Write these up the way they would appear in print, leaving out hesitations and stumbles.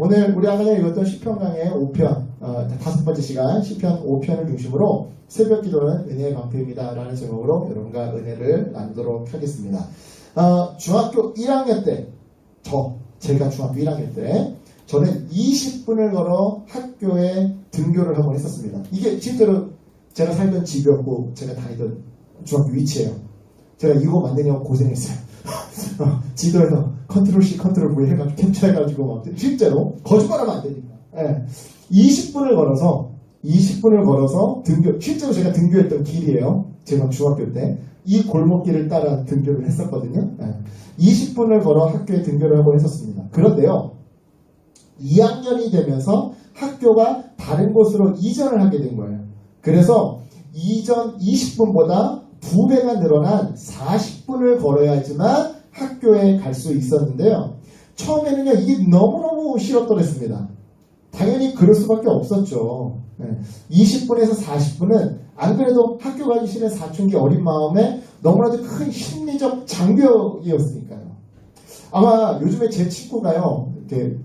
오늘 우리 아까 읽었던 시편 강의 5편, 다섯 번째 시간 시편 5편을 중심으로 새벽 기도는 은혜의 방패입니다 라는 제목으로 여러분과 은혜를 나누도록 하겠습니다. 중학교 1학년 때, 제가 중학교 1학년 때 저는 20분을 걸어 학교에 등교를 한번 했었습니다. 이게 실제로 제가 살던 집이었고 제가 다니던 중학교 위치예요. 제가 이거 만드냐고 고생했어요. 지도에서 컨트롤 C, 컨트롤 V 해가지고 캡처해가지고 막 실제로 거짓말하면 안 되니까. 20분을 걸어서 실제로 제가 등교했던 길이에요. 제가 중학교 때 이 골목길을 따라 등교를 했었거든요. 20분을 걸어 학교에 등교를 하고 했었습니다. 그런데요, 2학년이 되면서 학교가 다른 곳으로 이전을 하게 된 거예요. 그래서 이전 20분보다 2배가 늘어난 40분을 걸어야지만 학교에 갈 수 있었는데요. 처음에는요, 이게 너무너무 싫었더랬습니다. 당연히 그럴 수밖에 없었죠. 20분에서 40분은 안 그래도 학교 가기 싫은 사춘기 어린 마음에 너무나도 큰 심리적 장벽이었으니까요. 아마 요즘에 제 친구가요, 이렇게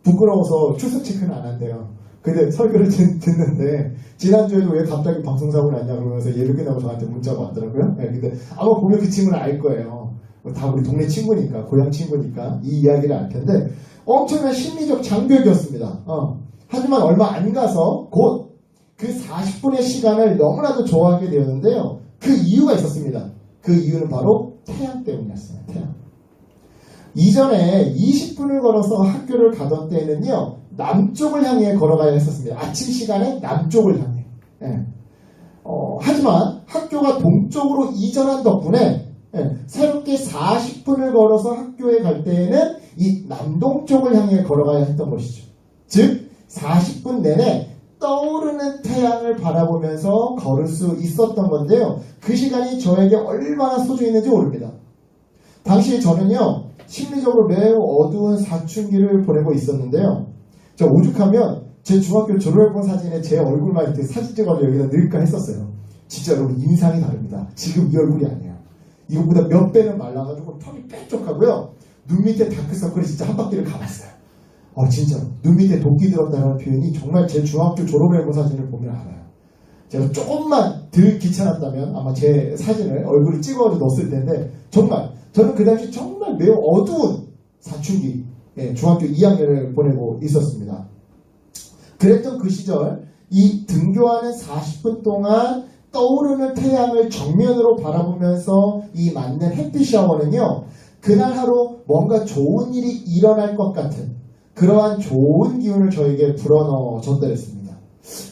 부끄러워서 출석 체크는 안 한대요. 근데 설교를 듣는데 지난주에도 왜 갑자기 방송사고 났냐 그러면서 예비견하고 저한테 문자가 왔더라고요. 근데 아마 보면 그 친구는 알 거예요. 다 우리 동네 친구니까, 고향 친구니까 이 이야기를 알 텐데 엄청난 심리적 장벽이었습니다. 하지만 얼마 안 가서 곧 그 40분의 시간을 너무나도 좋아하게 되었는데요. 그 이유가 있었습니다. 그 이유는 바로 태양 때문이었어요. 태양. 이전에 20분을 걸어서 학교를 가던 때에는요, 남쪽을 향해 걸어가야 했었습니다. 아침 시간에 남쪽을 향해. 하지만 학교가 동쪽으로 이전한 덕분에 새롭게 40분을 걸어서 학교에 갈 때에는 이 남동쪽을 향해 걸어가야 했던 것이죠. 즉 40분 내내 떠오르는 태양을 바라보면서 걸을 수 있었던 건데요. 그 시간이 저에게 얼마나 소중했는지 모릅니다. 당시 저는요, 심리적으로 매우 어두운 사춘기를 보내고 있었는데요. 저 오죽하면 제 중학교 졸업앨범 사진에 제 얼굴만 이렇게 사진 찍어서 여기다 넣을까 했었어요. 진짜 여러분, 인상이 다릅니다. 지금 이 얼굴이 아니에요. 이것보다 몇 배는 말라가지고 턱이 뾰족하고요. 눈 밑에 다크서클이 진짜 한 바퀴를 가봤어요. 진짜 눈 밑에 도끼 들었다는 표현이 정말 제 중학교 졸업앨범 사진을 보면 알아요. 제가 조금만 덜 귀찮았다면 아마 제 사진을 얼굴을 찍어서 넣었을 텐데 정말 저는 그 당시 정말 매우 어두운 사춘기 중학교 2학년을 보내고 있었습니다. 그랬던 그 시절 이 등교하는 40분 동안 떠오르는 태양을 정면으로 바라보면서 이 맞는 햇빛 샤워는요, 그날 하루 뭔가 좋은 일이 일어날 것 같은 그러한 좋은 기운을 저에게 불어넣어줬더랬습니다.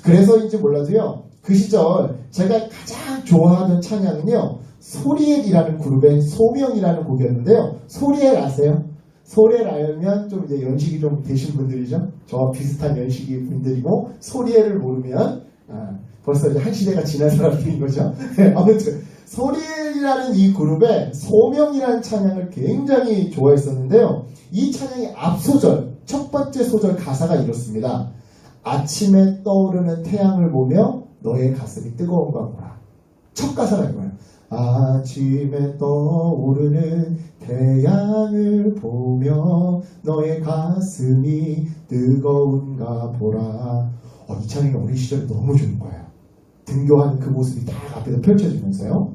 그래서인지 몰라도요, 그 시절 제가 가장 좋아하던 찬양은요, 소리엘이라는 그룹의 소명이라는 곡이었는데요. 소리엘 아세요? 소리엘 알면 좀 이제 연식이 좀 되신 분들이죠. 저와 비슷한 연식이 분들이고, 소리엘을 모르면 벌써 이제 한 시대가 지난 사람들인 거죠. 아무튼 소리엘이라는 이 그룹의 소명이라는 찬양을 굉장히 좋아했었는데요. 이 찬양의 앞소절, 첫 번째 소절 가사가 이렇습니다. 아침에 떠오르는 태양을 보며 너의 가슴이 뜨거운가 보라. 첫 가사라는 거예요. 아침에 떠오르는 태양을 보며 너의 가슴이 뜨거운가 보라. 이 찬양이 어린 시절에 너무 좋은 거예요. 등교하는 그 모습이 딱 앞에서 펼쳐지면서요.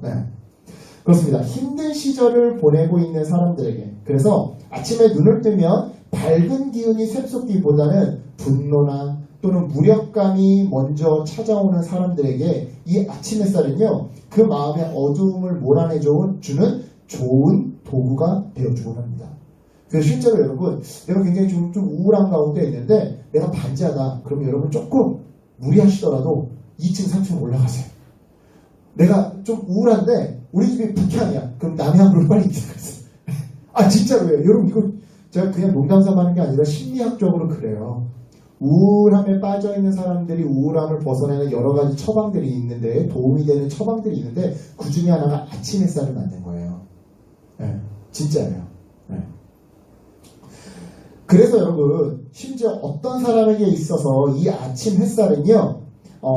그렇습니다. 힘든 시절을 보내고 있는 사람들에게, 그래서 아침에 눈을 뜨면 밝은 기운이 샘솟기보다는 분노나 또는 무력감이 먼저 찾아오는 사람들에게 이 아침 햇살은요, 그 마음의 어두움을 몰아내주는 좋은 도구가 되어주곤 합니다. 그래서 실제로 여러분, 내가 굉장히 좀 우울한 가운데 있는데 내가 반지하다 그러면 여러분 조금 무리하시더라도 2층 3층 올라가세요. 내가 좀 우울한데 우리 집이 북향이야. 그럼 남향으로 빨리 이사가세요. 진짜로요. 여러분, 이거 제가 그냥 농담삼아 하는 게 아니라 심리학적으로 그래요. 우울함에 빠져있는 사람들이 우울함을 벗어내는 여러 가지 처방들이 있는데, 도움이 되는 처방들이 있는데 그 중에 하나가 아침 햇살을 만든 거예요. 진짜예요. 그래서 여러분, 심지어 어떤 사람에게 있어서 이 아침 햇살은요,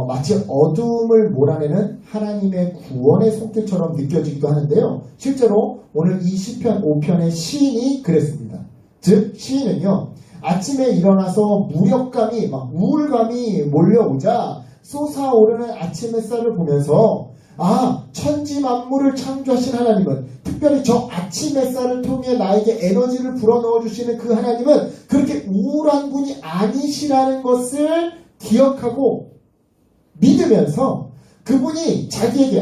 마치 어둠을 몰아내는 하나님의 구원의 손길처럼 느껴지기도 하는데요. 실제로 오늘 이 시편 5편의 시인이 그랬습니다. 즉 시인은요, 아침에 일어나서 무력감이 막 우울감이 몰려오자 솟아오르는 아침 햇살을 보면서 천지 만물을 창조하신 하나님은, 특별히 저 아침 햇살을 통해 나에게 에너지를 불어넣어 주시는 그 하나님은 그렇게 우울한 분이 아니시라는 것을 기억하고 믿으면서 그분이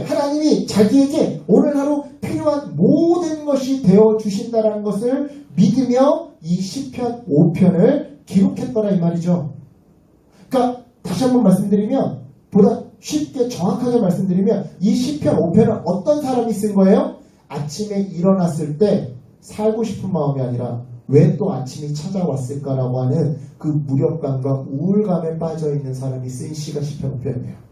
하나님이 자기에게 오늘 하루 필요한 모든 것이 되어 주신다는 것을 믿으며 이 시편 5편을 기록했더라 이 말이죠. 그러니까 다시 한번 말씀드리면, 보다 쉽게 정확하게 말씀드리면, 이 시편 5편은 어떤 사람이 쓴 거예요? 아침에 일어났을 때 살고 싶은 마음이 아니라 왜 또 아침이 찾아왔을까라고 하는 그 무력감과 우울감에 빠져있는 사람이 쓴 시가 시편 5편이에요.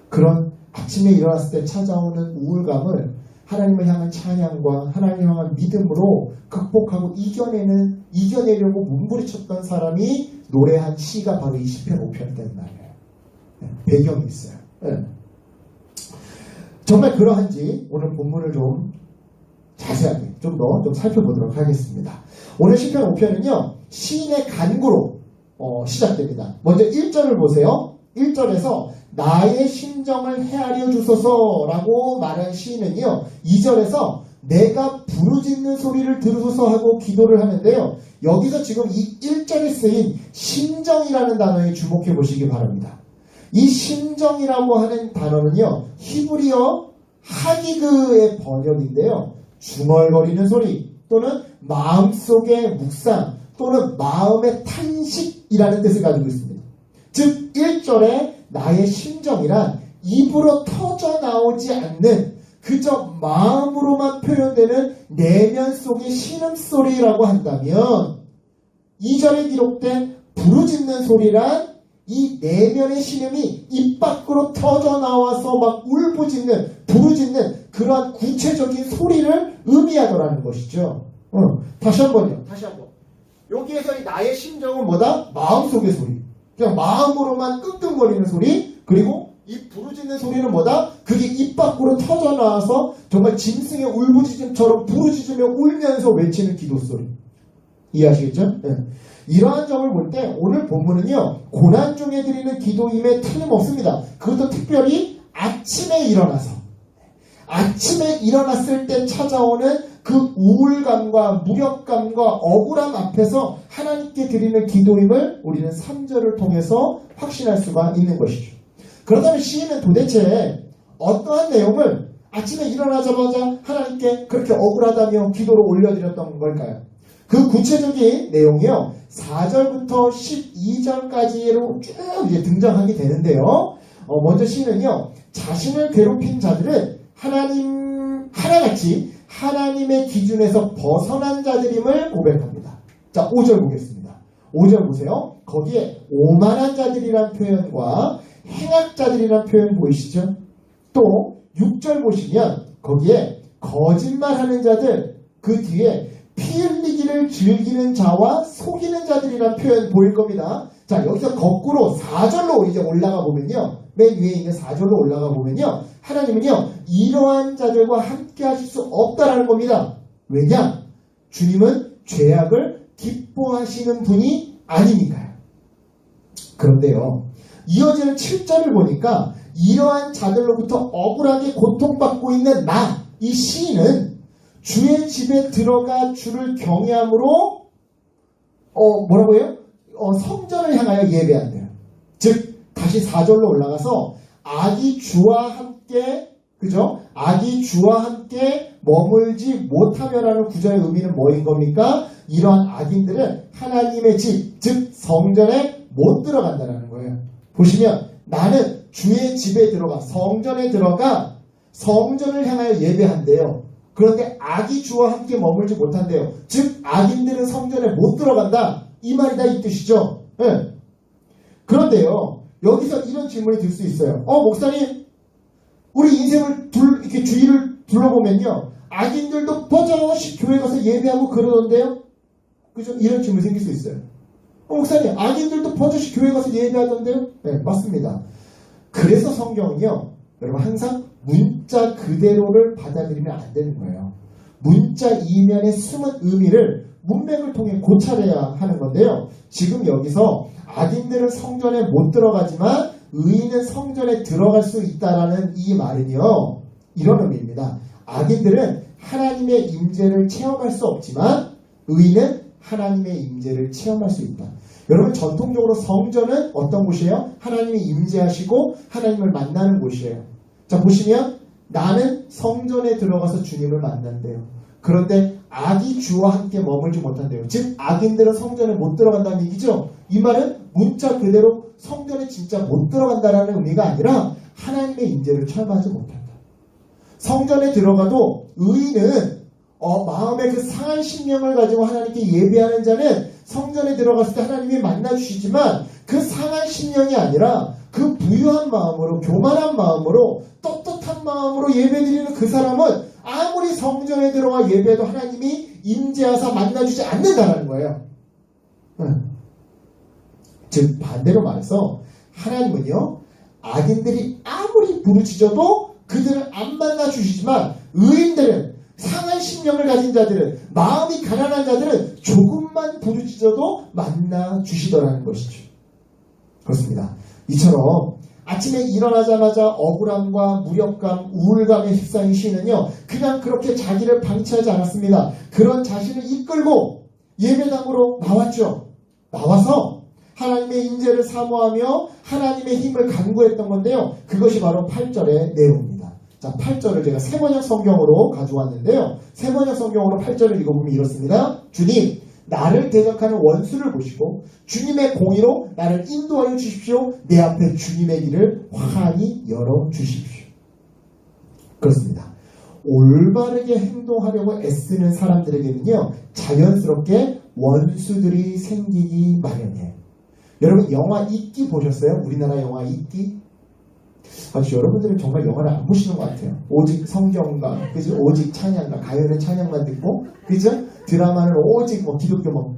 그런 아침에 일어났을 때 찾아오는 우울감을 하나님을 향한 찬양과 하나님을 향한 믿음으로 극복하고 이겨내려고 몸부림쳤던 사람이 노래한 시가 바로 이 시편 5편이라는 말이에요. 배경이 있어요. 정말 그러한지 오늘 본문을 좀 자세하게 좀 살펴보도록 하겠습니다. 오늘 시편 5편은요, 시인의 간구로 시작됩니다. 먼저 1절을 보세요. 1절에서 나의 심정을 헤아려 주소서라고 말한 시인은요, 2절에서 내가 부르짖는 소리를 들으소서 하고 기도를 하는데요, 여기서 지금 이 1절에 쓰인 심정이라는 단어에 주목해 보시기 바랍니다. 이 심정이라고 하는 단어는요, 히브리어 하기그의 번역인데요, 중얼거리는 소리 또는 마음속의 묵상 또는 마음의 탄식이라는 뜻을 가지고 있습니다. 즉 1절에 나의 심정이란 입으로 터져 나오지 않는 그저 마음으로만 표현되는 내면 속의 신음소리라고 한다면, 2절에 기록된 부르짖는 소리란 이 내면의 신음이 입 밖으로 터져 나와서 막 울부짖는, 부르짖는 그러한 구체적인 소리를 의미하더라는 것이죠. 다시 한번. 여기에서 이 나의 심정은 뭐다? 마음속의 소리. 그냥 마음으로만 끙끙거리는 소리. 그리고 이 부르짖는 소리는 뭐다? 그게 입 밖으로 터져 나와서 정말 짐승의 울부짖음처럼 부르짖으며 울면서 외치는 기도 소리. 이해하시겠죠? 이러한 점을 볼 때 오늘 본문은요, 고난 중에 드리는 기도임에 틀림없습니다. 그것도 특별히 아침에 일어났을 때 찾아오는 그 우울감과 무력감과 억울함 앞에서 하나님께 드리는 기도임을 우리는 3절을 통해서 확신할 수가 있는 것이죠. 그렇다면 시인은 도대체 어떠한 내용을 아침에 일어나자마자 하나님께 그렇게 억울하다며 기도로 올려드렸던 걸까요? 그 구체적인 내용이요, 4절부터 12절까지로 쭉 이제 등장하게 되는데요, 먼저 시인은요, 자신을 괴롭힌 자들은 하나같이 하나님의 기준에서 벗어난 자들임을 고백합니다. 자, 5절 보겠습니다. 5절 보세요. 거기에 오만한 자들이란 표현과 행악자들이란 표현 보이시죠? 또 6절 보시면 거기에 거짓말하는 자들, 그 뒤에 피 흘리기를 즐기는 자와 속이는 자들이란 표현 보일 겁니다. 자, 여기서 거꾸로 4절로 이제 올라가 보면요, 맨 위에 있는 4절로 올라가 보면요, 하나님은요, 이러한 자들과 함께 하실 수 없다라는 겁니다. 왜냐? 주님은 죄악을 기뻐하시는 분이 아니니까요. 그런데요, 이어지는 7절을 보니까 이러한 자들로부터 억울하게 고통받고 있는 이 시인은 주의 집에 들어가 주를 경외함으로 뭐라고요? 성전을 향하여 예배한대요. 즉 다시 4절로 올라가서 악이 주와 함께, 그죠? 악이 주와 함께 머물지 못하며라는 구절의 의미는 뭐인 겁니까? 이러한 악인들은 하나님의 집, 즉 성전에 못 들어간다는 거예요. 보시면 나는 주의 집에 들어가, 성전에 들어가 성전을 향하여 예배한대요. 그런데 악이 주와 함께 머물지 못한대요. 즉 악인들은 성전에 못 들어간다, 이 말이다, 이 뜻이죠. 네. 그런데요, 여기서 이런 질문이 들 수 있어요. 목사님, 우리 인생을 이렇게 주위를 둘러보면요, 악인들도 버젓이 교회 가서 예배하고 그러던데요, 그죠? 이런 질문이 생길 수 있어요. 목사님, 악인들도 버젓이 교회 가서 예배하던데요? 네, 맞습니다. 그래서 성경은요, 여러분 항상 문자 그대로를 받아들이면 안 되는 거예요. 문자 이면의 숨은 의미를 문맥을 통해 고찰해야 하는 건데요. 지금 여기서 악인들은 성전에 못 들어가지만 의인은 성전에 들어갈 수 있다라는 이 말은요, 이런 의미입니다. 악인들은 하나님의 임재를 체험할 수 없지만 의인은 하나님의 임재를 체험할 수 있다. 여러분, 전통적으로 성전은 어떤 곳이에요? 하나님이 임재하시고 하나님을 만나는 곳이에요. 자, 보시면 나는 성전에 들어가서 주님을 만난대요. 그런데 악이 주와 함께 머물지 못한대요. 즉 악인들은 성전에 못 들어간다는 얘기죠. 이 말은 문자 그대로 성전에 진짜 못 들어간다라는 의미가 아니라 하나님의 임재를 체험하지 못한다. 성전에 들어가도 의인은 마음의 그 상한 심령을 가지고 하나님께 예배하는 자는 성전에 들어갔을 때 하나님이 만나주시지만 그 상한 심령이 아니라 그 부유한 마음으로, 교만한 마음으로, 떳떳한 마음으로 예배드리는 그 사람은 아무리 성전에 들어가 예배해도 하나님이 임재하사 만나주지 않는다는 거예요. 즉 반대로 말해서 하나님은요, 악인들이 아무리 부르짖어도 그들을 안 만나주시지만 의인들은, 상한 심령을 가진 자들은, 마음이 가난한 자들은 조금만 부르짖어도 만나주시더라는 것이죠. 그렇습니다. 이처럼 아침에 일어나자마자 억울함과 무력감, 우울감에 휩싸인 시인은요, 그냥 그렇게 자기를 방치하지 않았습니다. 그런 자신을 이끌고 예배당으로 나왔죠. 나와서 하나님의 임재를 사모하며 하나님의 힘을 간구했던 건데요. 그것이 바로 8절의 내용입니다. 자, 8절을 제가 세번역 성경으로 가져왔는데요. 세번역 성경으로 8절을 읽어보면 이렇습니다. 주님, 나를 대적하는 원수를 보시고 주님의 공의로 나를 인도하여 주십시오. 내 앞에 주님의 길을 환히 열어주십시오. 그렇습니다. 올바르게 행동하려고 애쓰는 사람들에게는요, 자연스럽게 원수들이 생기기 마련이에요. 여러분, 영화 이끼 보셨어요? 우리나라 영화 이끼? 아주 여러분들은 정말 영화를 안 보시는 것 같아요. 오직 성경과, 그죠? 오직 찬양과, 가요는 찬양만 듣고, 그죠? 드라마는 오직 기독교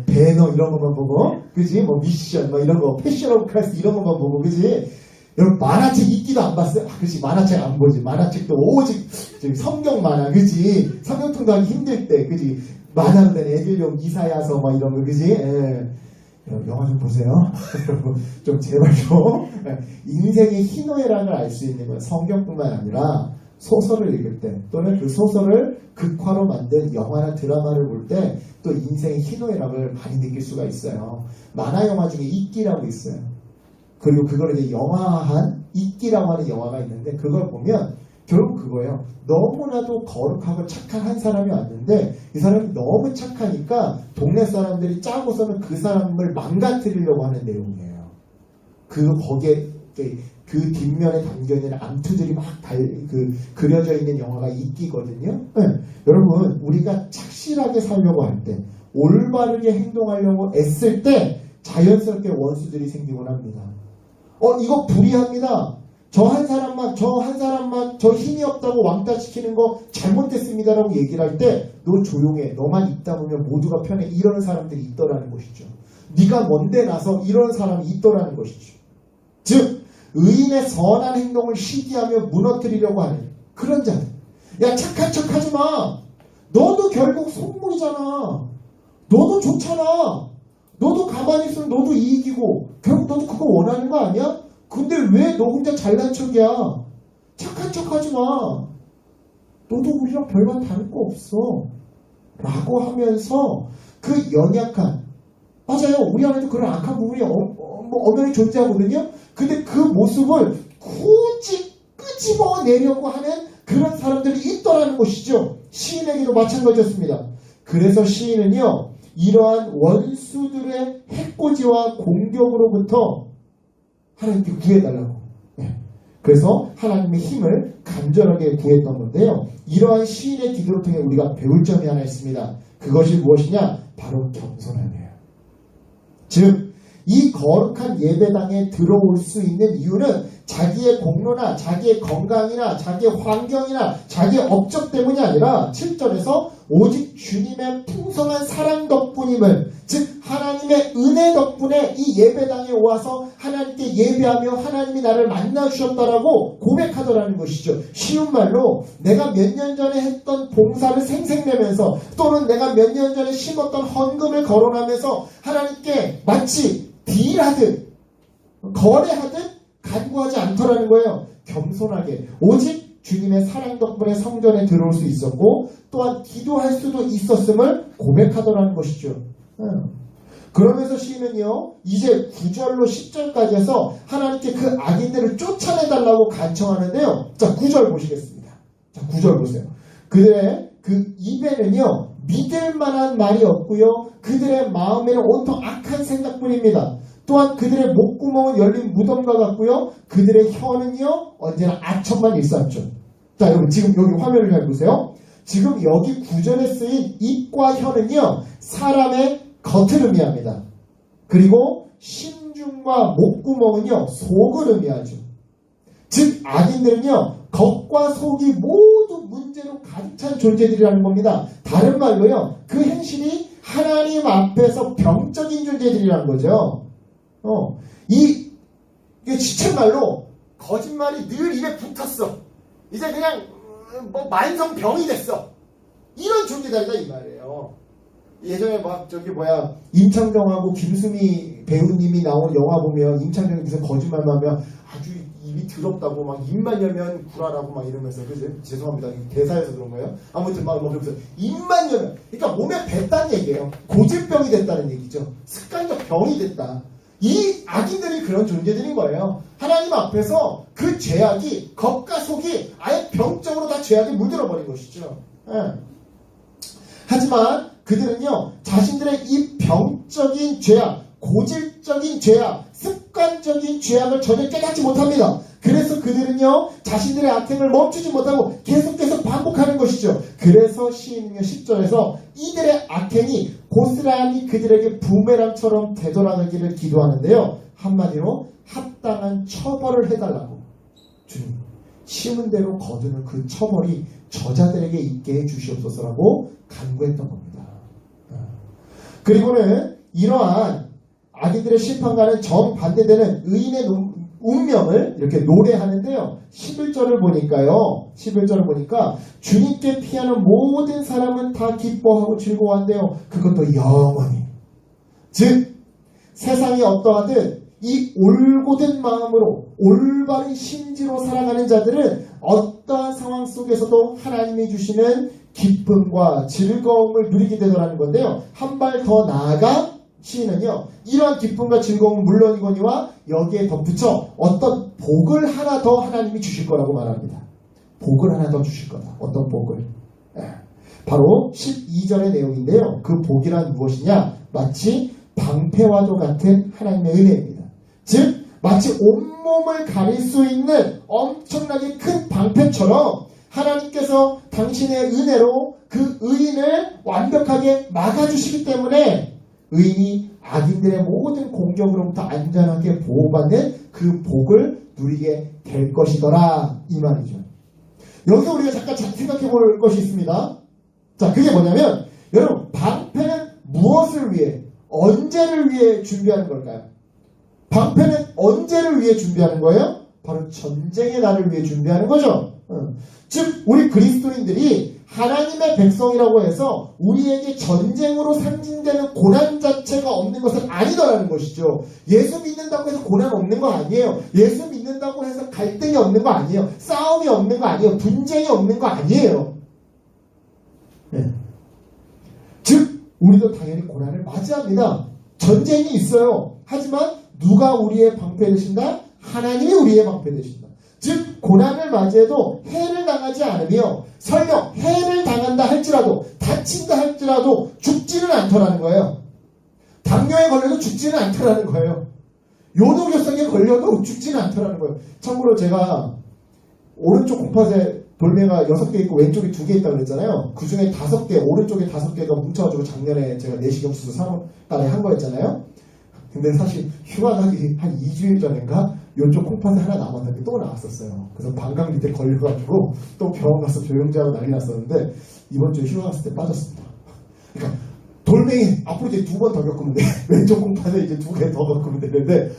배너 이런 것만 보고, 그지? 미션 이런 거, 패션 오브 크라이스트 이런 것만 보고, 그지? 여러분, 만화책 이끼도 안 봤어요? 그지? 만화책 안 보지. 만화책도 오직 성경 만화, 그지? 성경통도 하기 힘들 때, 그지? 만화로 된 애들용 이사야서 이런 거, 그지? 예. 영화 좀 보세요. 좀 제발 좀. 인생의 희노애락을 알 수 있는 건 성경뿐만 아니라 소설을 읽을 때, 또는 그 소설을 극화로 만든 영화나 드라마를 볼 때 또 인생의 희노애락을 많이 느낄 수가 있어요. 만화 영화 중에 이끼라고 있어요. 그리고 그걸 이제 영화한 이끼라고 하는 영화가 있는데, 그걸 보면 결국 그거예요. 너무나도 거룩하고 착한 한 사람이 왔는데 이 사람이 너무 착하니까 동네 사람들이 짜고서는 그 사람을 망가뜨리려고 하는 내용이에요. 거기에 그 뒷면에 담겨있는 암투들이 막 그려져 있는 영화가 이끼거든요. 네. 여러분, 우리가 착실하게 살려고 할 때, 올바르게 행동하려고 애쓸 때 자연스럽게 원수들이 생기곤 합니다. 이거 불의합니다. 저 한 사람만 저 힘이 없다고 왕따시키는 거 잘못됐습니다라고 얘기를 할 때, 너 조용해, 너만 있다 보면 모두가 편해, 이러는 사람들이 있더라는 것이죠. 네가 뭔데 나서 이러는 사람이 있더라는 것이죠. 즉 의인의 선한 행동을 시기하며 무너뜨리려고 하는 그런 자들. 야, 착한 척 하지 마. 너도 결국 속물이잖아. 너도 좋잖아. 너도 가만히 있으면 너도 이익이고 결국 너도 그거 원하는 거 아니야? 근데 왜 너 혼자 잘난 척이야? 착한 척 하지 마. 너도 우리랑 별반 다를 거 없어. 라고 하면서 그 연약한, 맞아요, 우리 안에도 그런 악한 부분이 엄연히 존재하거든요. 근데 그 모습을 굳이 끄집어내려고 하는 그런 사람들이 있더라는 것이죠. 시인에게도 마찬가지였습니다. 그래서 시인은요, 이러한 원수들의 해코지와 공격으로부터 하나님께 구해달라고. 네. 그래서 하나님의 힘을 간절하게 구했던 건데요. 이러한 시인의 기도를 통해 우리가 배울 점이 하나 있습니다. 그것이 무엇이냐? 바로 겸손함이에요. 즉 이 거룩한 예배당에 들어올 수 있는 이유는 자기의 공로나 자기의 건강이나 자기의 환경이나 자기의 업적 때문이 아니라 7절에서 오직 주님의 풍성한 사랑 덕분임을, 즉 하나님의 은혜 덕분에 이 예배당에 와서 하나님 하나님께 예배하며 하나님이 나를 만나주셨다라고 고백하더라는 것이죠. 쉬운 말로 내가 몇 년 전에 했던 봉사를 생색내면서 또는 내가 몇 년 전에 심었던 헌금을 거론하면서 하나님께 마치 딜하듯 거래하듯 간구하지 않더라는 거예요. 겸손하게 오직 주님의 사랑 덕분에 성전에 들어올 수 있었고 또한 기도할 수도 있었음을 고백하더라는 것이죠. 그러면서 시인은요 이제 9절로 10절까지 해서 하나님께 그 악인들을 쫓아내달라고 간청하는데요. 자 9절 보시겠습니다. 자 9절 보세요. 그들의 그 입에는요 믿을 만한 말이 없고요 그들의 마음에는 온통 악한 생각뿐입니다. 또한 그들의 목구멍은 열린 무덤과 같고요 그들의 혀는요 언제나 악천만 일삼죠. 자 여러분 지금 여기 화면을 잘 보세요. 지금 여기 9절에 쓰인 입과 혀는요 사람의 겉을 의미합니다. 그리고 심중과 목구멍은요 속을 의미하죠. 즉 악인들은요 겉과 속이 모두 문제로 가득 찬 존재들이라는 겁니다. 다른 말로요 그 행실이 하나님 앞에서 병적인 존재들이라는 거죠. 이게 지체말로 거짓말이 늘 입에 붙었어. 이제 그냥 뭐 만성병이 됐어. 이런 존재들이다 이 말이에요. 예전에 막 임창정하고 김수미 배우님이 나온 영화 보면 임창정이 무슨 거짓말만 하면 아주 입이 더럽다고 막 입만 열면 구라라고 막 이러면서 그죠? 죄송합니다. 대사에서 그런 거예요. 아무튼 막 그러면서 입만 열면 그러니까 몸에 뱉다는 얘기예요. 고질병이 됐다는 얘기죠. 습관적 병이 됐다. 이 악인들이 그런 존재들인 거예요. 하나님 앞에서 그 죄악이 겉과 속이 아예 병적으로 다 죄악이 물들어버린 것이죠. 하지만 그들은요 자신들의 이 병적인 죄악, 고질적인 죄악, 습관적인 죄악을 전혀 깨닫지 못합니다. 그래서 그들은요 자신들의 악행을 멈추지 못하고 계속 반복하는 것이죠. 그래서 시인은요 10절에서 이들의 악행이 고스란히 그들에게 부메랑처럼 되돌아가기를 기도하는데요. 한마디로 합당한 처벌을 해달라고 주님 심은 대로 거두는 그 처벌이 저자들에게 있게 해주시옵소서라고 간구했던 겁니다. 그리고는 이러한 악인들의 심판과는 정반대되는 의인의 운명을 이렇게 노래하는데요. 11절을 보니까 주님께 피하는 모든 사람은 다 기뻐하고 즐거워한대요. 그것도 영원히. 즉 세상이 어떠하든 이 올곧은 마음으로 올바른 심지로 살아가는 자들은 어떠한 상황 속에서도 하나님이 주시는 기쁨과 즐거움을 누리게 되더라는 건데요. 한 발 더 나아가 시인은요 이러한 기쁨과 즐거움은 물론이거니와 여기에 덧붙여 어떤 복을 하나 더 하나님이 주실 거라고 말합니다. 복을 하나 더 주실 거다. 어떤 복을? 바로 12절의 내용인데요. 그 복이란 무엇이냐? 마치 방패와도 같은 하나님의 은혜입니다. 즉 마치 온몸을 가릴 수 있는 엄청나게 큰 방패처럼 하나님께서 당신의 은혜로 그 의인을 완벽하게 막아주시기 때문에 의인이 악인들의 모든 공격으로부터 안전하게 보호받는 그 복을 누리게 될 것이더라 이 말이죠. 여기서 우리가 잠깐 생각해 볼 것이 있습니다. 자 그게 뭐냐면 여러분 방패는 무엇을 위해 언제를 위해 준비하는 걸까요? 방패는 언제를 위해 준비하는 거예요? 바로 전쟁의 날을 위해 준비하는 거죠. 즉 우리 그리스도인들이 하나님의 백성이라고 해서 우리에게 전쟁으로 상징되는 고난 자체가 없는 것은 아니더라는 것이죠. 예수 믿는다고 해서 고난 없는 거 아니에요. 예수 믿는다고 해서 갈등이 없는 거 아니에요. 싸움이 없는 거 아니에요. 분쟁이 없는 거 아니에요. 즉 우리도 당연히 고난을 맞이합니다. 전쟁이 있어요. 하지만 누가 우리의 방패 되신다? 하나님이 우리의 방패 되신다. 즉 고난을 맞이해도 해를 당하지 않으며 설령 해를 당한다 할지라도 다친다 할지라도 죽지는 않더라는 거예요. 당뇨에 걸려도 죽지는 않더라는 거예요. 요도결석에 걸려도 죽지는 않더라는 거예요. 참고로 제가 오른쪽 콩팥에 돌매가 6개 있고 왼쪽에 2개 있다고 그랬잖아요. 그 중에 5개, 오른쪽에 5개가 뭉쳐가지고 작년에 제가 내시경 수술 3월달에 한 거였잖아요. 근데 사실 휴가 가기 한 2주일 전인가 이쪽 콩팥에 하나 남았는데 또 나왔었어요. 그래서 방광 밑에 걸려가지고 또 병원 가서 조영제하고 난리 났었는데 이번 주에 휴가 갔을 때 빠졌습니다. 그러니까 돌멩이 앞으로 이제 2번 더 겪으면 돼. 왼쪽 공판에 이제 2개 더 겪으면 되는데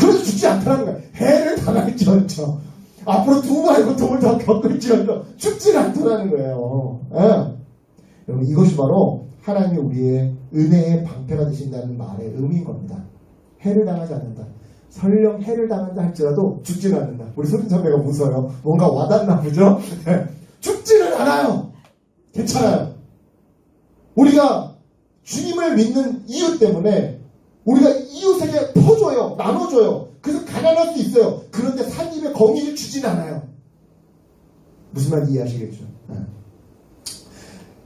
그래도 죽지 않다는 거야. 해를 당할지언정 앞으로 2번 고통을 더 겪을지언정 죽지 않다는 거예요. 예. 여러분 이것이 바로 하나님이 우리의 은혜의 방패가 되신다는 말의 의미인 겁니다. 해를 당하지 않는다. 설령 해를 당한다 할지라도 죽지는 않는다. 우리 소진 선배가 무서워요. 뭔가 와닿나 보죠? 죽지는 않아요. 괜찮아요. 우리가 주님을 믿는 이유 때문에 우리가 이웃에게 퍼줘요. 나눠줘요. 그래서 가난할 수 있어요. 그런데 산입에 거미를 주진 않아요. 무슨 말인지 이해하시겠죠?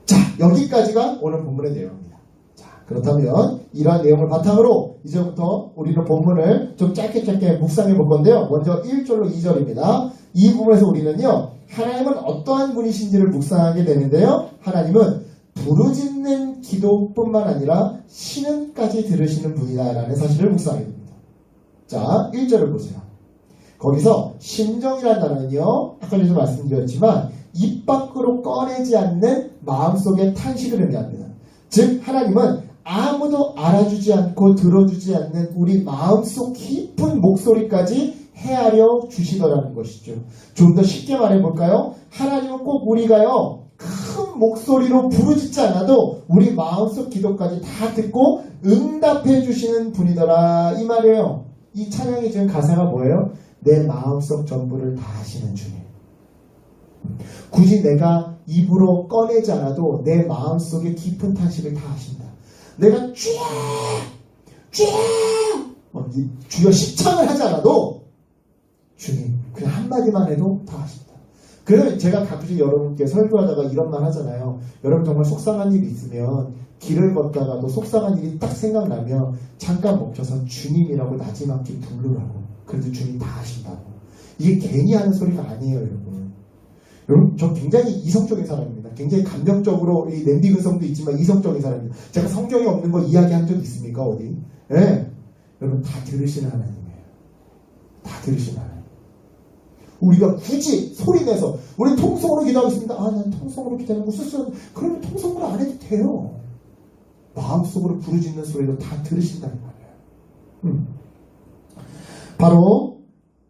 자, 여기까지가 오늘 본문의 내용입니다. 자, 그렇다면 이러한 내용을 바탕으로 이제부터 우리는 본문을 좀 짧게 묵상해 볼 건데요. 먼저 1절로 2절입니다. 이 부분에서 우리는요. 하나님은 어떠한 분이신지를 묵상하게 되는데요. 하나님은 부르짖는 기도뿐만 아니라 신음까지 들으시는 분이다라는 사실을 묵상하게 됩니다. 자, 1절을 보세요. 거기서 심정이라는 단어는요. 아까 전에 말씀드렸지만 입 밖으로 꺼내지 않는 마음속의 탄식을 의미합니다. 즉 하나님은 아무도 알아주지 않고 들어주지 않는 우리 마음속 깊은 목소리까지 헤아려 주시더라는 것이죠. 좀 더 쉽게 말해볼까요? 하나님은 꼭 우리가요. 큰 목소리로 부르짖지 않아도 우리 마음속 기도까지 다 듣고 응답해 주시는 분이더라 이 말이에요. 이 찬양의 지금 가사가 뭐예요? 내 마음속 전부를 다 아시는 주님. 굳이 내가 입으로 꺼내지 않아도 내 마음속의 깊은 탄식을 다 아신다. 내가 주여 주여 십창을 하지 않아도 주님 그냥 한마디만 해도 다 아신다. 그래서 제가 가끔씩 여러분께 설교하다가 이런 말 하잖아요. 여러분 정말 속상한 일이 있으면 길을 걷다가도 속상한 일이 딱 생각나면 잠깐 멈춰서 주님이라고 나지막히 부르라고. 그래도 주님 다 아신다고. 이게 괜히 하는 소리가 아니에요, 여러분. 여러분, 저 굉장히 이성적인 사람입니다. 굉장히 감정적으로 이 냄비 근성도 있지만 이성적인 사람입니다. 제가 성경에 없는 거 이야기한 적 있습니까, 어디? 네. 여러분, 다 들으시는 하나님이에요. 다 들으시는 하나님. 우리가 굳이 소리내서 우리 통성으로 기도하겠습니다. 아, 난 통성으로 기도하는 거 쓸쓸한데 그러면 통성으로 안 해도 돼요. 마음속으로 부르짖는 소리로 다 들으신다는 말이에요. 바로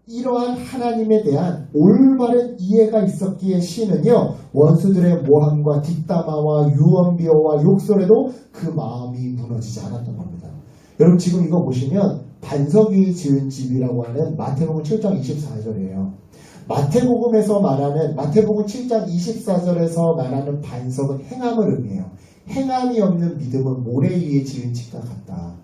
이러한 하나님에 대한 올바른 이해가 있었기에 시인은요. 원수들의 모함과 뒷담화와 유언비어와 욕설에도 그 마음이 무너지지 않았던 겁니다. 여러분 지금 이거 보시면 반석이 지은 집이라고 하는 마태복음 7장 24절이에요. 마태복음에서 말하는 마태복음 7장 24절에서 말하는 반석은 행함을 의미해요. 행함이 없는 믿음은 모래 위에 지은 집과 같다.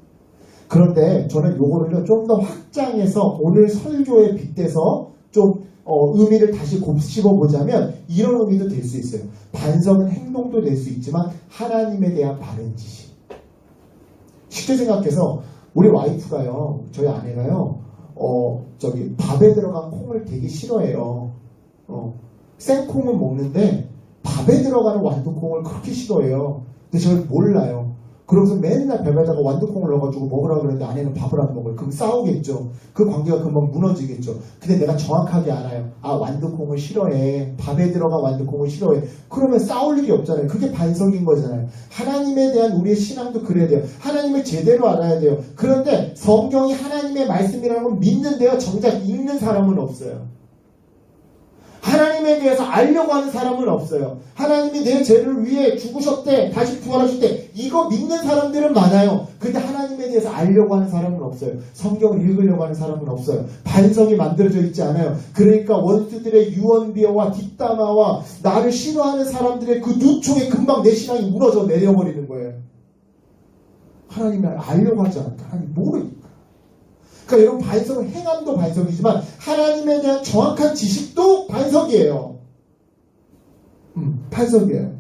그런데 저는 요거를 좀 더 확장해서 오늘 설교에 빗대서 좀 의미를 다시 곱씹어보자면 이런 의미도 될 수 있어요. 반석은 행동도 될 수 있지만 하나님에 대한 바른 지식. 쉽게 생각해서 우리 와이프가요, 저희 아내가요, 밥에 들어간 콩을 되게 싫어해요. 생콩은 먹는데 밥에 들어가는 완두콩을 그렇게 싫어해요. 근데 저를 몰라요. 그러면서 맨날 밥에다가 완두콩을 넣어가지고 먹으라고 그러는데 아내는 밥을 안 먹어요. 그럼 싸우겠죠. 그 관계가 금방 무너지겠죠. 근데 내가 정확하게 알아요. 아, 완두콩을 싫어해. 밥에 들어간 완두콩을 싫어해. 그러면 싸울 일이 없잖아요. 그게 반석인 거잖아요. 하나님에 대한 우리의 신앙도 그래야 돼요. 하나님을 제대로 알아야 돼요. 그런데 성경이 하나님의 말씀이라는 걸 믿는데요. 정작 읽는 사람은 없어요. 하나님에 대해서 알려고 하는 사람은 없어요. 하나님이 내 죄를 위해 죽으셨대, 다시 부활하셨대. 이거 믿는 사람들은 많아요. 근데 하나님에 대해서 알려고 하는 사람은 없어요. 성경을 읽으려고 하는 사람은 없어요. 반석이 만들어져 있지 않아요. 그러니까 원수들의 유언비어와 뒷담화와 나를 싫어하는 사람들의 그 누총에 금방 내 신앙이 무너져 내려버리는 거예요. 하나님을 알려고 하지 않을까? 하나님 모르니까. 그러니까 여러분 반석은 행함도 반석이지만 하나님에 대한 정확한 지식도 반석이에요. 반석이에요.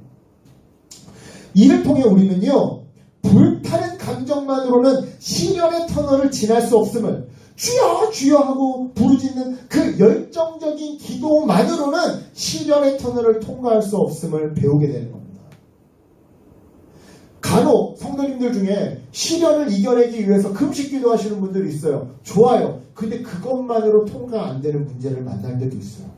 이를 통해 우리는요. 불타는 감정만으로는 시련의 터널을 지날 수 없음을 주여 주여 하고 부르짖는 그 열정적인 기도만으로는 시련의 터널을 통과할 수 없음을 배우게 되는 겁니다. 간혹 성도님들 중에 시련을 이겨내기 위해서 금식 기도하시는 분들이 있어요. 좋아요. 근데 그것만으로 통과 안 되는 문제를 만날 때도 있어요.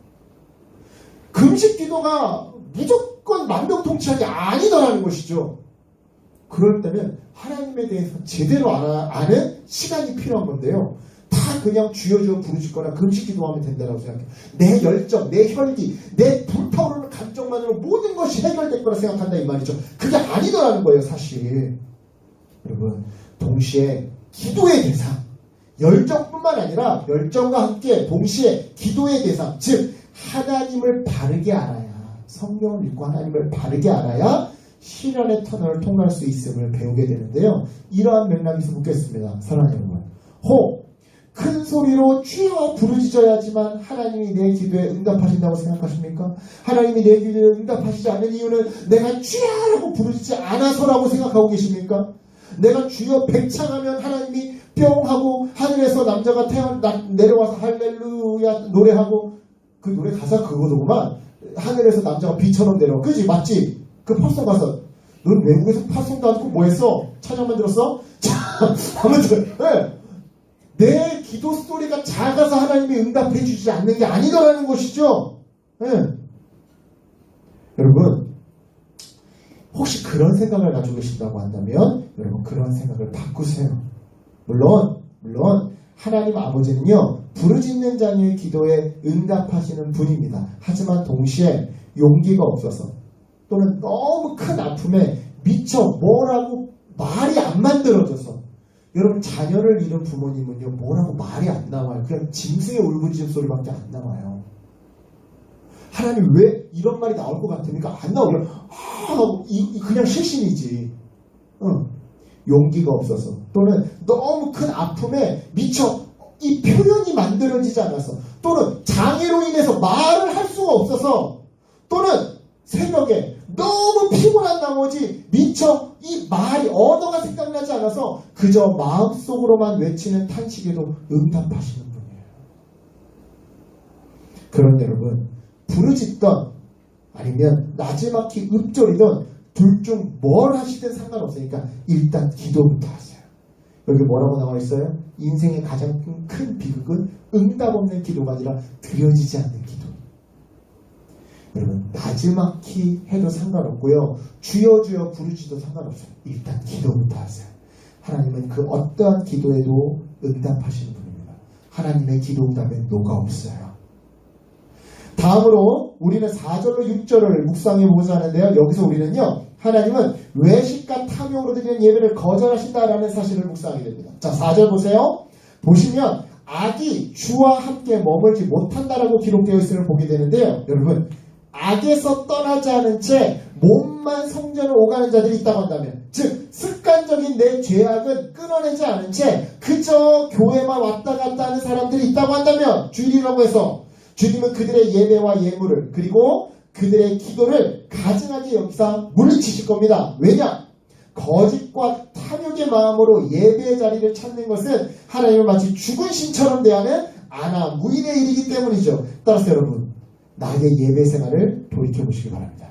금식 기도가 무조건 만병통치약이 아니더라는 것이죠. 그럴 때는 하나님에 대해서 제대로 아는 시간이 필요한 건데요. 다 그냥 주여 부르짖거나 금식 기도하면 된다고 생각해요. 내 열정, 내 혈기, 내 불타오르는 감정만으로 모든 것이 해결될 거라 생각한다 이 말이죠. 그게 아니더라는 거예요, 사실. 여러분, 동시에 기도의 대상, 열정뿐만 아니라 열정과 함께 동시에 기도의 대상, 즉 하나님을 바르게 알아야, 성경을 읽고 하나님을 바르게 알아야 시련의 터널을 통과할 수 있음을 배우게 되는데요. 이러한 맥락에서 묻겠습니다. 사랑하는 여러분, 큰 소리로 주여 부르짖어야지만 하나님이 내 기도에 응답하신다고 생각하십니까? 하나님이 내 기도에 응답하시지 않는 이유는 내가 주여라고 부르짖지 않아서라고 생각하고 계십니까? 내가 주여 백창하면 하나님이 뿅 하고 하늘에서 남자가 내려와서 할렐루야 노래하고, 그 노래 가사 그거더구만. 하늘에서 남자가 비처럼 내려와. 그지? 맞지? 그 팝송 가사. 넌 외국에서 팝송도 않고 뭐 했어? 찬양만 들었어? 자, 아무튼 내 기도 소리가 작아서 하나님이 응답해 주지 않는 게 아니더라는 것이죠. 여러분, 혹시 그런 생각을 가지고 계신다고 한다면 여러분 그런 생각을 바꾸세요. 물론 하나님 아버지는요, 부르짖는 자의 기도에 응답하시는 분입니다. 하지만 동시에 용기가 없어서 또는 너무 큰 아픔에 미처 뭐라고 말이 안 만들어져서, 여러분 자녀를 잃은 부모님은요 뭐라고 말이 안 나와요. 그냥 짐승의 울부짖음 소리밖에 안 나와요. 하나님 왜 이런 말이 나올 것 같으니까 안 나오면 그냥 실신이지. 용기가 없어서 또는 너무 큰 아픔에 미처 이 표현이 만들어지지 않아서, 또는 장애로 인해서 말을 할 수가 없어서, 또는 새벽에 너무 피곤한 나머지 미처 이 말이 언어가 생각나지 않아서 그저 마음속으로만 외치는 탄식에도 응답하시는 분이에요. 그런 여러분, 부르짖던 아니면 나지막히 읊조리던 둘 중 뭘 하시든 상관없으니까 일단 기도부터 하세요. 여기 뭐라고 나와 있어요? 인생의 가장 큰 비극은 응답 없는 기도가 아니라 드려지지 않는 기도. 여러분, 나지막히 해도 상관없고요, 주여 주여 부르짖어도 상관없어요. 일단 기도부터 하세요. 하나님은 그 어떠한 기도에도 응답하시는 분입니다. 하나님의 기도 응답에 노가 없어요. 다음으로 우리는 4절로 6절을 묵상해보고자 하는데요. 여기서 우리는요, 하나님은 외식과 탐욕으로 드리는 예배를 거절하신다라는 사실을 묵상하게 됩니다. 자, 4절 보세요. 보시면 악이 주와 함께 머물지 못한다라고 기록되어 있음을 보게 되는데요. 여러분, 악에서 떠나지 않은 채 몸만 성전을 오가는 자들이 있다고 한다면, 즉 습관적인 내 죄악은 끊어내지 않은 채 그저 교회만 왔다 갔다 하는 사람들이 있다고 한다면, 주일이라고 해서 주님은 그들의 예배와 예물을 그리고 그들의 기도를 가증하게 여기사 물리치실 겁니다. 왜냐? 거짓과 탐욕의 마음으로 예배의 자리를 찾는 것은 하나님을 마치 죽은 신처럼 대하는 아나 무인의 일이기 때문이죠. 따라서 여러분, 나의 예배 생활을 돌이켜보시기 바랍니다.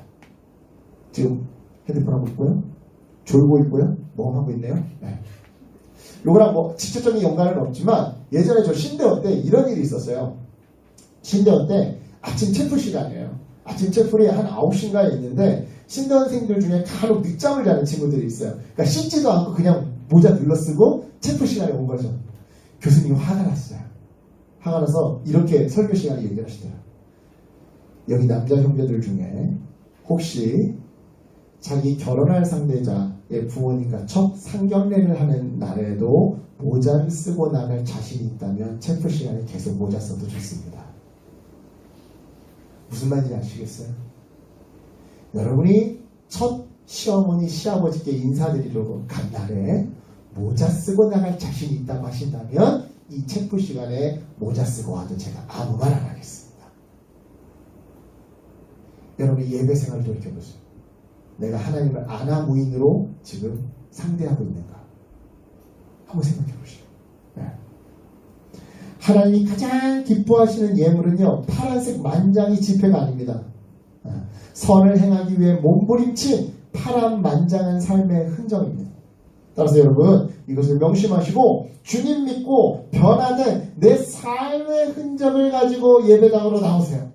지금 핸드폰 하고 있고요, 졸고 있고요, 뭐 하고 있네요. 네. 요거랑 뭐 직접적인 연관은 없지만 예전에 저 신대원 때 이런 일이 있었어요. 신대원 때 아침 채플 시간이에요. 아침 채플이 한 9시인가에 있는데 신대원생들 중에 간혹 늦잠을 자는 친구들이 있어요. 그러니까 씻지도 않고 그냥 모자 눌러쓰고 채플 시간에 온 거죠. 교수님이 화가 났어요. 화가 나서 이렇게 설교 시간에 얘기를 하시더라고요. 여기 남자 형제들 중에 혹시 자기 결혼할 상대자의 부모님과 첫 상견례를 하는 날에도 모자를 쓰고 나갈 자신이 있다면 채플 시간에 계속 모자 써도 좋습니다. 무슨 말인지 아시겠어요? 여러분이 첫 시어머니, 시아버지께 인사드리러 간 날에 모자 쓰고 나갈 자신이 있다고 하신다면 이 채플 시간에 모자 쓰고 와도 제가 아무 말 안 하겠습니다. 여러분이 예배 생활을 돌이켜보세요. 내가 하나님을 아나무인으로 지금 상대하고 있는가? 한번 생각해보시죠. 네. 하나님이 가장 기뻐하시는 예물은요, 파란색 만장이 지폐가 아닙니다. 선을 행하기 위해 몸부림친 파란 만장한 삶의 흔적입니다. 따라서 여러분, 이것을 명심하시고 주님 믿고 변화된 내 삶의 흔적을 가지고 예배당으로 나오세요.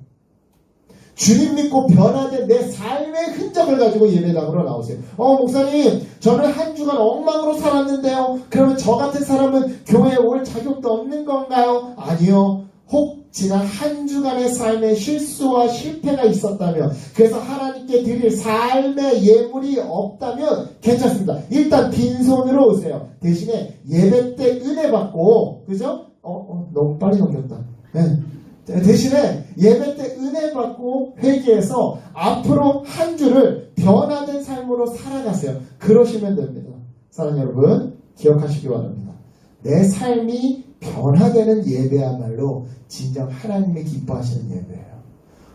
주님 믿고 변화된 내 삶의 흔적을 가지고 예배당으로 나오세요. 목사님, 저는 한 주간 엉망으로 살았는데요. 그러면 저 같은 사람은 교회에 올 자격도 없는 건가요? 아니요. 혹 지난 한 주간의 삶에 실수와 실패가 있었다면, 그래서 하나님께 드릴 삶의 예물이 없다면 괜찮습니다. 일단 빈손으로 오세요. 대신에 예배 때 은혜 받고, 그죠? 너무 빨리 넘겼다. 네. 대신에 예배 때 은혜 받고 회개해서 앞으로 한 주를 변화된 삶으로 살아가세요. 그러시면 됩니다. 사랑하는 여러분, 기억하시기 바랍니다. 내 삶이 변화되는 예배야말로 진정 하나님이 기뻐하시는 예배예요.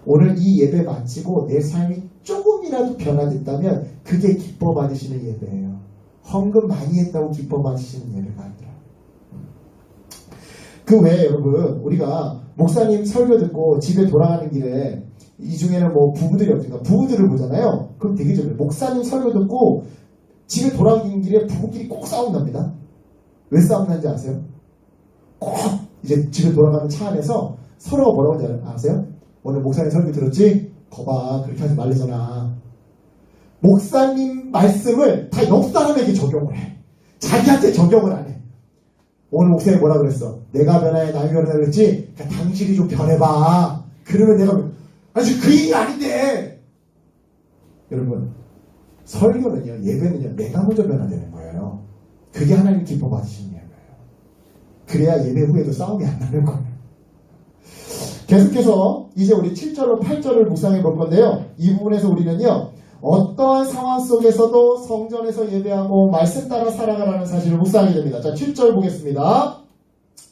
오늘 이 예배 마치고 내 삶이 조금이라도 변화됐다면 그게 기뻐 받으시는 예배예요. 헌금 많이 했다고 기뻐 받으시는 예배가 아니라. 그 외에 여러분, 우리가 목사님 설교 듣고 집에 돌아가는 길에 이 중에는 뭐 부부들이 없으니까 부부들을 보잖아요. 그럼 되게 좋아요. 목사님 설교 듣고 집에 돌아가는 길에 부부끼리 꼭 싸운답니다. 왜 싸움나는지 아세요? 꼭 이제 집에 돌아가는 차 안에서 서로가 뭐라고 하는지 아세요? 오늘 목사님 설교 들었지? 거봐, 그렇게 하지 말래잖아. 목사님 말씀을 다 옆 사람에게 적용을 해. 자기한테 적용을 안 해. 오늘 목사님이 뭐라 그랬어? 내가 변화해, 남이 변화해 그랬지? 그러니까 당신이 좀 변해봐. 그러면 내가, 아니, 그 얘기 아닌데! 여러분, 설교는요, 예배는요, 내가 먼저 변화되는 거예요. 그게 하나님 기뻐 받으시는 예배예요. 그래야 예배 후에도 싸움이 안 나는 거예요. 계속해서 이제 우리 7절로 8절을 묵상해 볼 건데요. 이 부분에서 우리는요, 어떠한 상황 속에서도 성전에서 예배하고 말씀 따라 살아가라는 사실을 묵상하게 됩니다. 자, 7절 보겠습니다.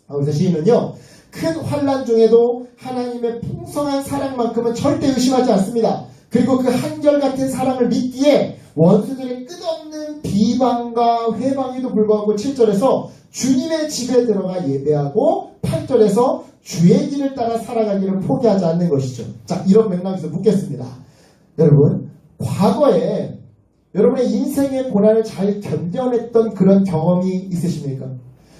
여기서 시인은요, 큰 환난 중에도 하나님의 풍성한 사랑만큼은 절대 의심하지 않습니다. 그리고 그 한결같은 사랑을 믿기에 원수들의 끝없는 비방과 회방에도 불구하고 7절에서 주님의 집에 들어가 예배하고 8절에서 주의 길을 따라 살아가기를 포기하지 않는 것이죠. 자, 이런 맥락에서 묻겠습니다. 여러분, 과거에 여러분의 인생의 고난을 잘 견뎌냈던 그런 경험이 있으십니까?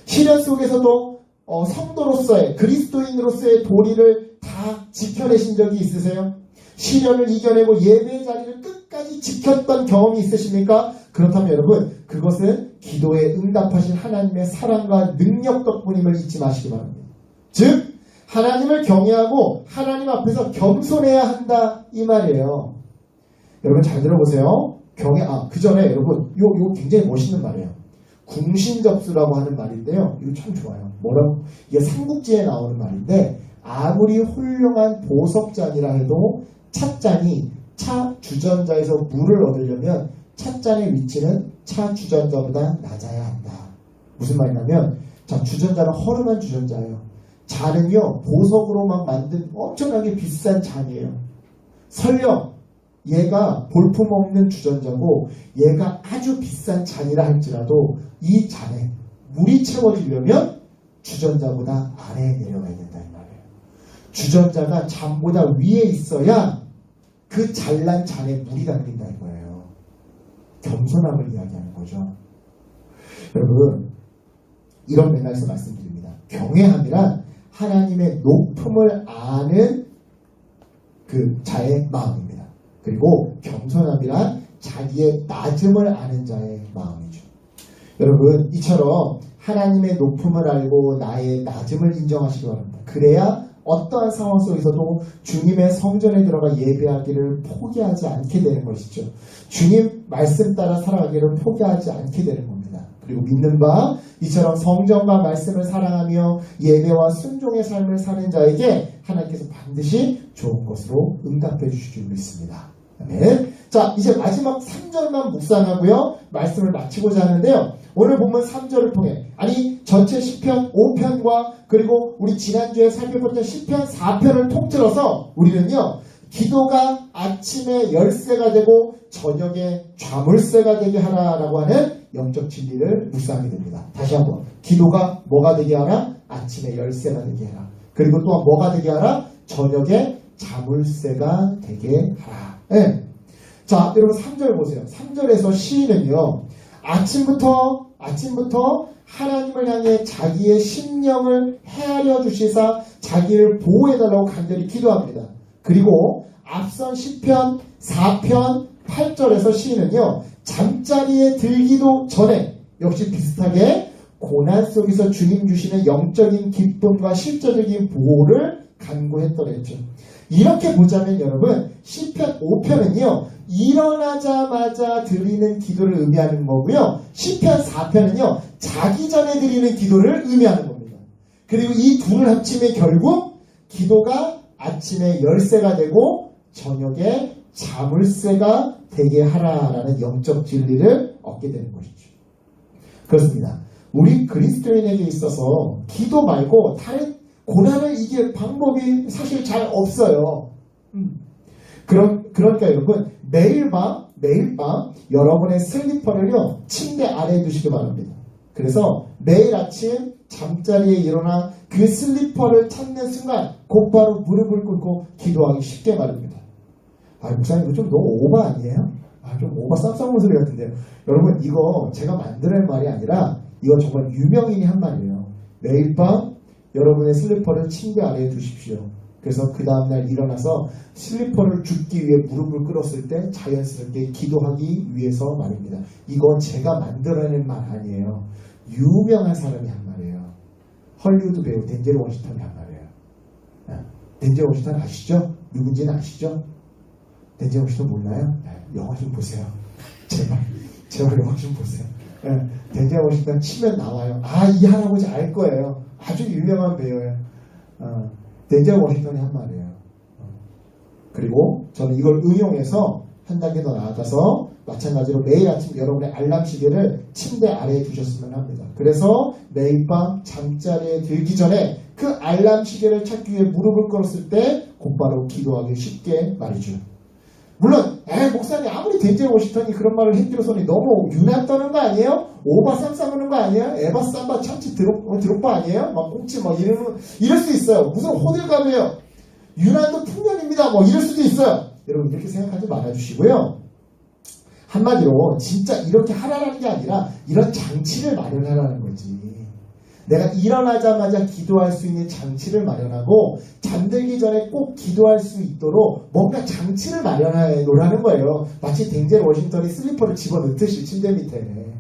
시련 속에서도 성도로서의, 그리스도인으로서의 도리를 다 지켜내신 적이 있으세요? 시련을 이겨내고 예배의 자리를 끝까지 지켰던 경험이 있으십니까? 그렇다면 여러분, 그것은 기도에 응답하신 하나님의 사랑과 능력 덕분임을 잊지 마시기 바랍니다. 즉, 하나님을 경외하고 하나님 앞에서 겸손해야 한다, 이 말이에요. 여러분 잘 들어보세요. 그 전에 여러분, 요 굉장히 멋있는 말이에요. 궁신접수라고 하는 말인데요. 이거 참 좋아요. 뭐라고? 이게 삼국지에 나오는 말인데, 아무리 훌륭한 보석잔이라 해도 찻잔이 차 주전자에서 물을 얻으려면 찻잔의 위치는 차 주전자보다 낮아야 한다. 무슨 말이냐면, 자, 주전자는 허름한 주전자예요. 잔은요, 보석으로 막 만든 엄청나게 비싼 잔이에요. 설령 얘가 볼품없는 주전자고 얘가 아주 비싼 잔이라 할지라도 이 잔에 물이 채워지려면 주전자보다 아래에 내려가야 된다는 말이에요. 주전자가 잔보다 위에 있어야 그 잘난 잔에 물이 담긴다는 거예요. 겸손함을 이야기하는 거죠. 여러분, 이런 맥락에서 말씀드립니다. 경외함이란 하나님의 높음을 아는 그 자의 마음입니다. 그리고 겸손함이란 자기의 낮음을 아는 자의 마음이죠. 여러분, 이처럼 하나님의 높음을 알고 나의 낮음을 인정하시기 바랍니다. 그래야 어떠한 상황 속에서도 주님의 성전에 들어가 예배하기를 포기하지 않게 되는 것이죠. 주님 말씀 따라 살아가기를 포기하지 않게 되는 겁니다. 그리고 믿는 바 이처럼 성전과 말씀을 사랑하며 예배와 순종의 삶을 사는 자에게 하나님께서 반드시 좋은 것으로 응답해 주실 줄 믿습니다. 아멘. 자, 이제 마지막 3절만 묵상하고요, 말씀을 마치고자 하는데요. 오늘 본문 3절을 통해, 전체 시편 5편과 그리고 우리 지난주에 살펴봤던 시편 4편을 통틀어서 우리는요, 기도가 아침에 열쇠가 되고 저녁에 좌물쇠가 되게 하라라고 하는 영적 진리를 묵상하게 됩니다. 다시 한번, 기도가 뭐가 되게 하라? 아침에 열쇠가 되게 하라. 그리고 또한 뭐가 되게 하라? 저녁에 자물쇠가 되게 하라. 네. 자, 여러분 3절 보세요. 3절에서 시인은요, 아침부터 하나님을 향해 자기의 심령을 헤아려 주시사 자기를 보호해달라고 간절히 기도합니다. 그리고 앞선 시편 4편 8절에서 시인은요, 잠자리에 들기도 전에 역시 비슷하게 고난 속에서 주님 주시는 영적인 기쁨과 실제적인 보호를 간구했더랬죠. 이렇게 보자면 여러분, 시편 5편은요, 일어나자마자 드리는 기도를 의미하는 거고요. 시편 4편은요, 자기 전에 드리는 기도를 의미하는 겁니다. 그리고 이 둘을 합치면 결국 기도가 아침에 열쇠가 되고 저녁에 자물쇠가 되게 하라라는 영적 진리를 얻게 되는 것이죠. 그렇습니다. 우리 그리스도인에게 있어서 기도 말고 다른 고난을 이길 방법이 사실 잘 없어요. 그러니까 여러분, 매일 밤 여러분의 슬리퍼를요, 침대 아래에 두시기 바랍니다. 그래서 매일 아침 잠자리에 일어나 그 슬리퍼를 찾는 순간 곧바로 무릎을 꿇고 기도하기 쉽게 말입니다. 목사님, 이거 좀 너무 오버 아니에요? 좀 오버 쌈싸먹는 소리 같은데요. 여러분, 이거 제가 만드는 말이 아니라 이거 정말 유명인이 한 말이에요. 매일 밤 여러분의 슬리퍼를 침대 아래에 두십시오. 그래서 그 다음날 일어나서 슬리퍼를 줍기 위해 무릎을 꿇었을 때 자연스럽게 기도하기 위해서 말입니다. 이건 제가 만들어낸 말 아니에요. 유명한 사람이 한 말이에요. 헐리우드 배우 덴젤 워싱턴이 한 말이에요. 덴젤 워싱턴 아시죠? 누군지는 아시죠? 덴젤 워싱턴 몰라요? 영화 좀 보세요. 제발 영화 좀 보세요. 덴젤 워싱턴 치면 나와요. 이 할아버지 알 거예요. 아주 유명한 배우예요. 덴젤 워싱턴이 한 말이에요. 그리고 저는 이걸 응용해서 한 단계 더 나아가서 마찬가지로 매일 아침 여러분의 알람 시계를 침대 아래에 두셨으면 합니다. 그래서 매일 밤 잠자리에 들기 전에 그 알람 시계를 찾기 위해 무릎을 꿇었을 때 곧바로 기도하기 쉽게 말이죠. 물론 목사님, 아무리 덴젤 워싱턴이 그런 말을 해들어서니 너무 유난 떠는 거 아니에요? 오바 쌈싸먹는 거 아니에요? 에바 쌈바 참치 드롭바 아니에요? 막 꽁치 이럴 수 있어요. 무슨 호들갑이에요. 유난도 풍년입니다. 이럴 수도 있어요. 여러분, 이렇게 생각하지 말아주시고요. 한마디로 진짜 이렇게 하라는 게 아니라 이런 장치를 마련하라는 거지. 내가 일어나자마자 기도할 수 있는 장치를 마련하고 잠들기 전에 꼭 기도할 수 있도록 뭔가 장치를 마련해 놓으라는 거예요. 마치 덴젤 워싱턴이 슬리퍼를 집어넣듯이 침대 밑에.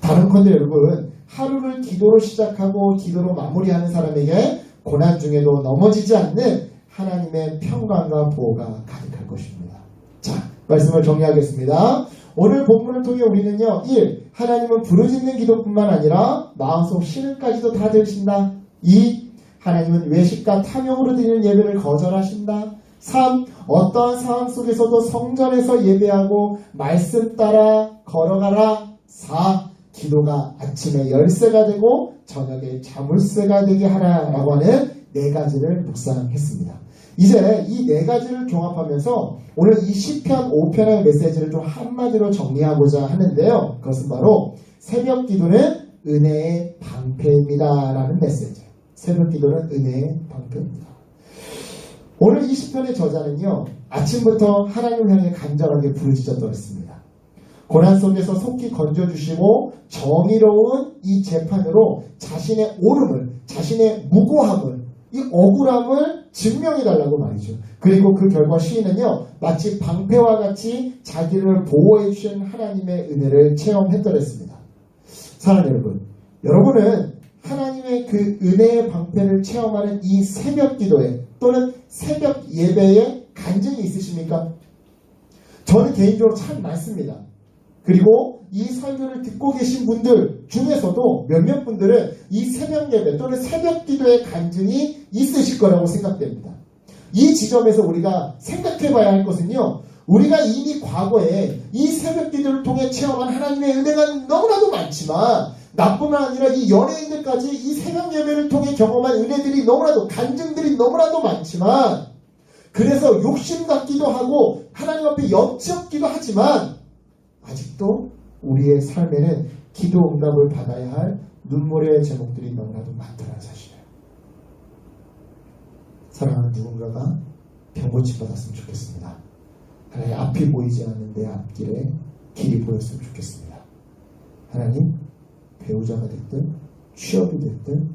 다른컨대 여러분, 하루를 기도로 시작하고 기도로 마무리하는 사람에게 고난 중에도 넘어지지 않는 하나님의 평강과 보호가 가득할 것입니다. 자, 말씀을 정리하겠습니다. 오늘 본문을 통해 우리는요, 1. 하나님은 부르짖는 기도뿐만 아니라 마음속 신음까지도 다 들으신다. 2. 하나님은 외식과 탐욕으로 드리는 예배를 거절하신다. 3. 어떠한 상황 속에서도 성전에서 예배하고 말씀 따라 걸어가라. 4. 기도가 아침에 열쇠가 되고 저녁에 자물쇠가 되게 하라라고 하는 4가지를 묵상했습니다. 이제 이 4가지를 종합하면서 오늘 이 시편 5편의 메시지를 좀 한마디로 정리하고자 하는데요. 그것은 바로 새벽 기도는 은혜의 방패입니다 라는 메시지예요. 새벽 기도는 은혜의 방패입니다. 오늘 이 시편의 저자는요, 아침부터 하나님을 향해 간절하게 부르짖었더랬습니다. 고난 속에서 속히 건져주시고 정의로운 이 재판으로 자신의 옳음을, 자신의 무고함을, 이 억울함을 증명해달라고 말이죠. 그리고 그 결과 시인은요, 마치 방패와 같이 자기를 보호해 주신 하나님의 은혜를 체험했더랬습니다. 사랑하는 여러분, 여러분은 하나님의 그 은혜의 방패를 체험하는 이 새벽 기도에 또는 새벽 예배에 간증이 있으십니까? 저는 개인적으로 참 많습니다. 그리고 이 설교를 듣고 계신 분들 중에서도 몇몇 분들은 이 새벽 예배 또는 새벽 기도의 간증이 있으실 거라고 생각됩니다. 이 지점에서 우리가 생각해 봐야 할 것은요, 우리가 이미 과거에 이 새벽 기도를 통해 체험한 하나님의 은혜가 너무나도 많지만 나뿐만 아니라 이 연예인들까지 이 새벽 예배를 통해 경험한 은혜들이 너무나도, 간증들이 너무나도 많지만, 그래서 욕심 같기도 하고 하나님 앞에 염치없기도 하지만 아직도 우리의 삶에는 기도 응답을 받아야 할 눈물의 제목들이 너무나도 많다는 사실이에요. 사랑하는 누군가가 병고침 받았으면 좋겠습니다. 하나님, 앞이 보이지 않는 내 앞길에 길이 보였으면 좋겠습니다. 하나님, 배우자가 됐든 취업이 됐든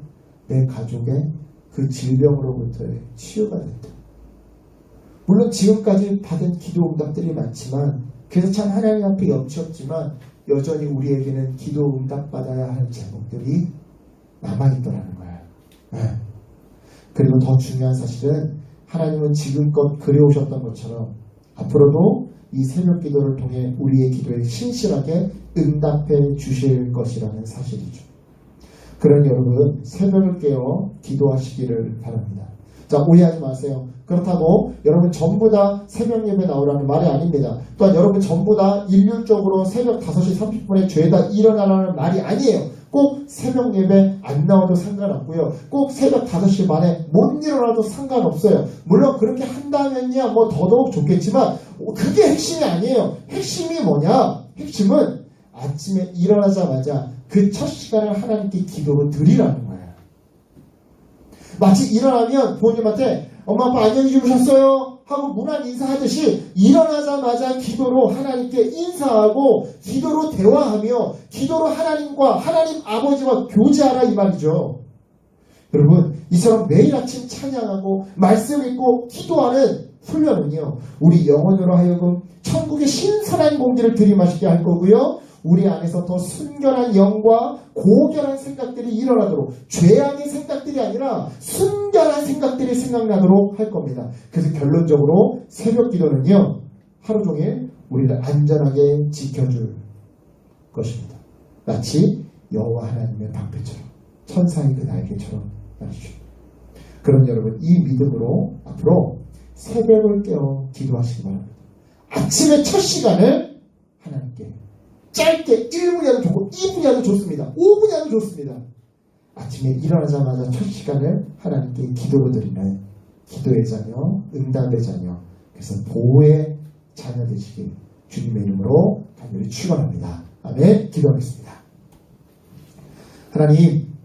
내 가족의 그 질병으로부터의 치유가 됐든 물론 지금까지 받은 기도 응답들이 많지만 그래서 참 하나님 앞에 염치 없지만 여전히 우리에게는 기도 응답 받아야 할 제목들이 남아있더라는 거예요. 네. 그리고 더 중요한 사실은 하나님은 지금껏 그려오셨던 것처럼 앞으로도 이 새벽 기도를 통해 우리의 기도에 신실하게 응답해 주실 것이라는 사실이죠. 그런 여러분 새벽을 깨어 기도하시기를 바랍니다. 자, 오해하지 마세요. 그렇다고 여러분 전부 다 새벽 예배 나오라는 말이 아닙니다. 또한 여러분 전부 다 일률적으로 새벽 5시 30분에 죄다 일어나라는 말이 아니에요. 꼭 새벽 예배 안 나와도 상관없고요. 꼭 새벽 5시 반에 못 일어나도 상관없어요. 물론 그렇게 한다면야 뭐 더더욱 좋겠지만 그게 핵심이 아니에요. 핵심이 뭐냐? 핵심은 아침에 일어나자마자 그 첫 시간을 하나님께 기도로 드리라는 거예요. 마치 일어나면 부모님한테 엄마 아빠 안녕히 주무셨어요? 하고 문안 인사하듯이 일어나자마자 기도로 하나님께 인사하고 기도로 대화하며 기도로 하나님과 하나님 아버지와 교제하라 이 말이죠. 여러분 이처럼 매일 아침 찬양하고 말씀 읽고 기도하는 훈련은요 우리 영혼으로 하여금 천국의 신선한 공기를 들이마시게 할 거고요 우리 안에서 더 순결한 영과 고결한 생각들이 일어나도록 죄악의 생각들이 아니라 순결한 생각들이 생각나도록 할 겁니다. 그래서 결론적으로 새벽 기도는요 하루 종일 우리를 안전하게 지켜줄 것입니다. 마치 여호와 하나님의 방패처럼 천사의 그 날개처럼 말이죠. 그럼 여러분 이 믿음으로 앞으로 새벽을 깨어 기도하시기 바랍니다. 아침의 첫 시간을 하나님께 짧게 1분이라도 좋고 2분이라도 좋습니다. 5분이라도 좋습니다. 아침에 일어나자마자 첫 시간을 하나님께 기도로 드리는 기도의 자녀, 응답의 자녀, 그래서 보호의 자녀 되시길 주님의 이름으로 간절히 축원합니다. 아멘. 기도하겠습니다. 하나님